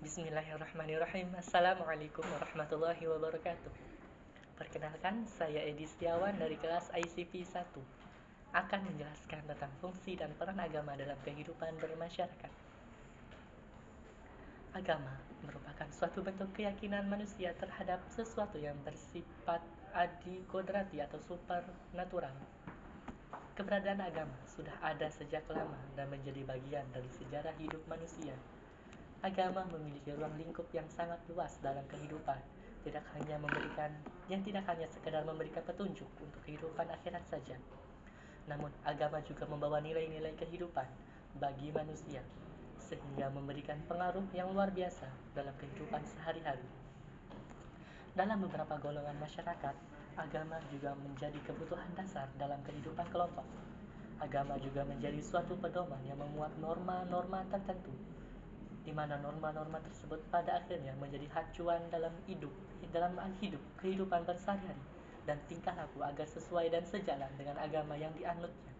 Bismillahirrahmanirrahim. Assalamualaikum warahmatullahi wabarakatuh. Perkenalkan, saya Edi Setiawan dari kelas ICP 1 akan menjelaskan tentang fungsi dan peran agama dalam kehidupan bermasyarakat. Agama merupakan suatu bentuk keyakinan manusia terhadap sesuatu yang bersifat adikodrati atau supernatural. Keberadaan agama sudah ada sejak lama dan menjadi bagian dari sejarah hidup manusia. Agama memiliki ruang lingkup yang sangat luas dalam kehidupan, tidak hanya sekedar memberikan petunjuk untuk kehidupan akhirat saja. Namun, agama juga membawa nilai-nilai kehidupan bagi manusia, sehingga memberikan pengaruh yang luar biasa dalam kehidupan sehari-hari. Dalam beberapa golongan masyarakat, agama juga menjadi kebutuhan dasar dalam kehidupan kelompok. Agama juga menjadi suatu pedoman yang memuat norma-norma tertentu, di mana norma-norma tersebut pada akhirnya menjadi acuan dalam kehidupan bersehari-hari dan tingkah laku agar sesuai dan sejalan dengan agama yang dianutnya.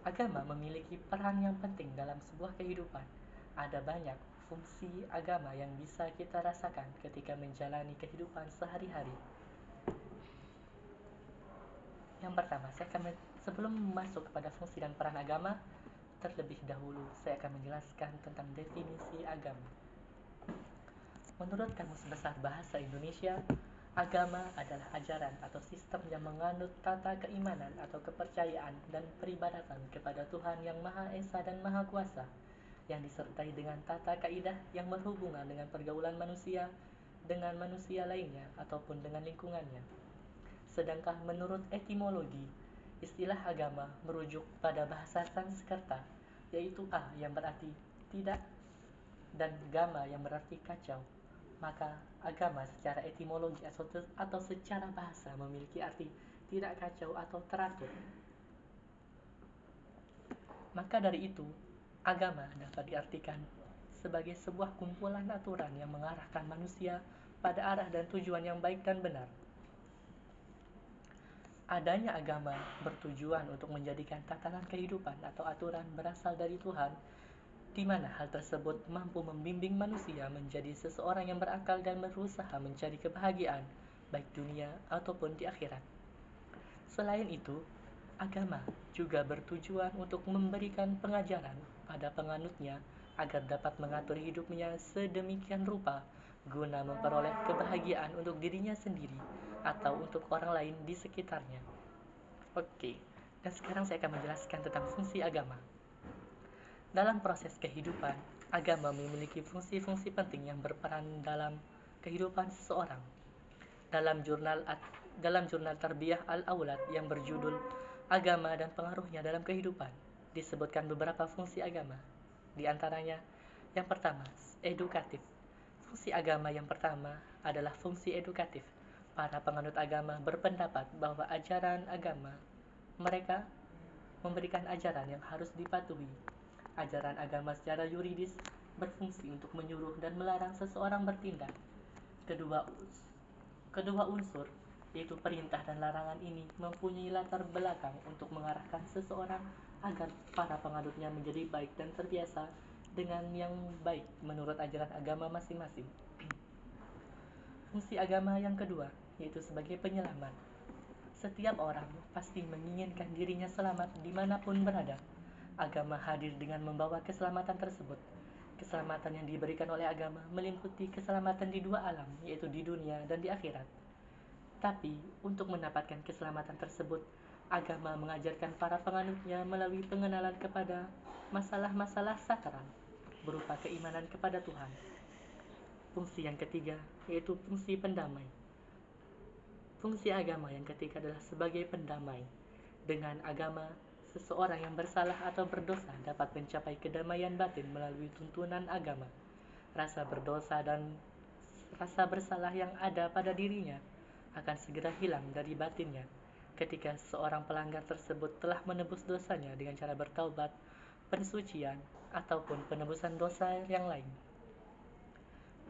Agama memiliki peran yang penting dalam sebuah kehidupan. Ada banyak fungsi agama yang bisa kita rasakan ketika menjalani kehidupan sehari-hari. Yang pertama, sebelum masuk kepada fungsi dan peran agama, terlebih dahulu saya akan menjelaskan tentang definisi agama. Menurut Kamus Besar Bahasa Indonesia, agama adalah ajaran atau sistem yang menganut tata keimanan atau kepercayaan dan peribadatan kepada Tuhan yang Maha Esa dan Maha Kuasa, yang disertai dengan tata kaidah yang berhubungan dengan pergaulan manusia dengan manusia lainnya ataupun dengan lingkungannya. Sedangkan menurut etimologi, istilah agama merujuk pada bahasa Sanskerta, yaitu a yang berarti tidak dan gama yang berarti kacau. Maka agama secara etimologi atau secara bahasa memiliki arti tidak kacau atau teratur. Maka dari itu, agama dapat diartikan sebagai sebuah kumpulan aturan yang mengarahkan manusia pada arah dan tujuan yang baik dan benar. Adanya agama bertujuan untuk menjadikan tatanan kehidupan atau aturan berasal dari Tuhan, di mana hal tersebut mampu membimbing manusia menjadi seseorang yang berakal dan berusaha mencari kebahagiaan, baik dunia ataupun di akhirat. Selain itu, agama juga bertujuan untuk memberikan pengajaran pada penganutnya agar dapat mengatur hidupnya sedemikian rupa guna memperoleh kebahagiaan untuk dirinya sendiri atau untuk orang lain di sekitarnya. Oke, dan sekarang saya akan menjelaskan tentang fungsi agama. Dalam proses kehidupan, agama memiliki fungsi-fungsi penting yang berperan dalam kehidupan seseorang. Dalam jurnal Tarbiyah Al-Aulad yang berjudul Agama dan Pengaruhnya dalam Kehidupan, disebutkan beberapa fungsi agama. Di antaranya, yang pertama, edukatif. Fungsi agama yang pertama adalah fungsi edukatif. Para penganut agama berpendapat bahwa ajaran agama mereka memberikan ajaran yang harus dipatuhi. Ajaran agama secara yuridis berfungsi untuk menyuruh dan melarang seseorang bertindak. Kedua unsur, yaitu perintah dan larangan ini, mempunyai latar belakang untuk mengarahkan seseorang agar para penganutnya menjadi baik dan terbiasa dengan yang baik menurut ajaran agama masing-masing. Fungsi agama yang kedua, yaitu sebagai penyelamat. Setiap orang pasti menginginkan dirinya selamat dimanapun berada. Agama hadir dengan membawa keselamatan tersebut. Keselamatan yang diberikan oleh agama meliputi keselamatan di dua alam, yaitu di dunia dan di akhirat. Tapi, untuk mendapatkan keselamatan tersebut, agama mengajarkan para penganutnya melalui pengenalan kepada masalah-masalah sakral, berupa keimanan kepada Tuhan. Fungsi yang ketiga, yaitu fungsi pendamai. Fungsi agama yang ketiga adalah sebagai pendamai. Dengan agama, seseorang yang bersalah atau berdosa dapat mencapai kedamaian batin melalui tuntunan agama. Rasa berdosa dan rasa bersalah yang ada pada dirinya akan segera hilang dari batinnya ketika seorang pelanggar tersebut telah menebus dosanya dengan cara bertaubat, pensucian, ataupun penebusan dosa yang lain.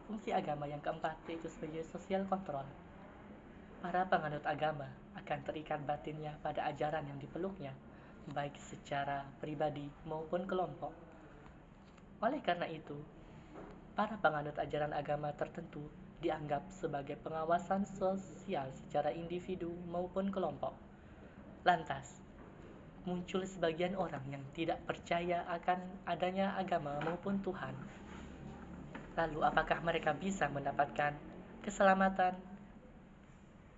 Fungsi agama yang keempat yaitu sebagai sosial kontrol. Para penganut agama akan terikat batinnya pada ajaran yang dipeluknya, baik secara pribadi maupun kelompok. Oleh karena itu, para penganut ajaran agama tertentu dianggap sebagai pengawasan sosial secara individu maupun kelompok. Lantas, muncul sebagian orang yang tidak percaya akan adanya agama maupun Tuhan. Lalu apakah mereka bisa mendapatkan keselamatan,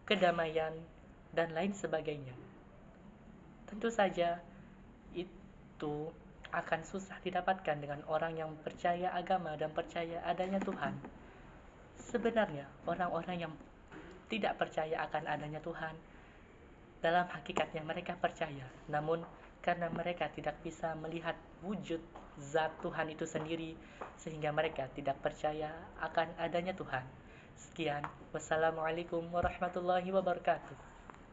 kedamaian, dan lain sebagainya? Tentu saja itu akan susah didapatkan dengan orang yang percaya agama dan percaya adanya Tuhan. Sebenarnya, orang-orang yang tidak percaya akan adanya Tuhan, dalam hakikatnya mereka percaya, namun karena mereka tidak bisa melihat wujud zat Tuhan itu sendiri, sehingga mereka tidak percaya akan adanya Tuhan. Sekian, wassalamualaikum warahmatullahi wabarakatuh.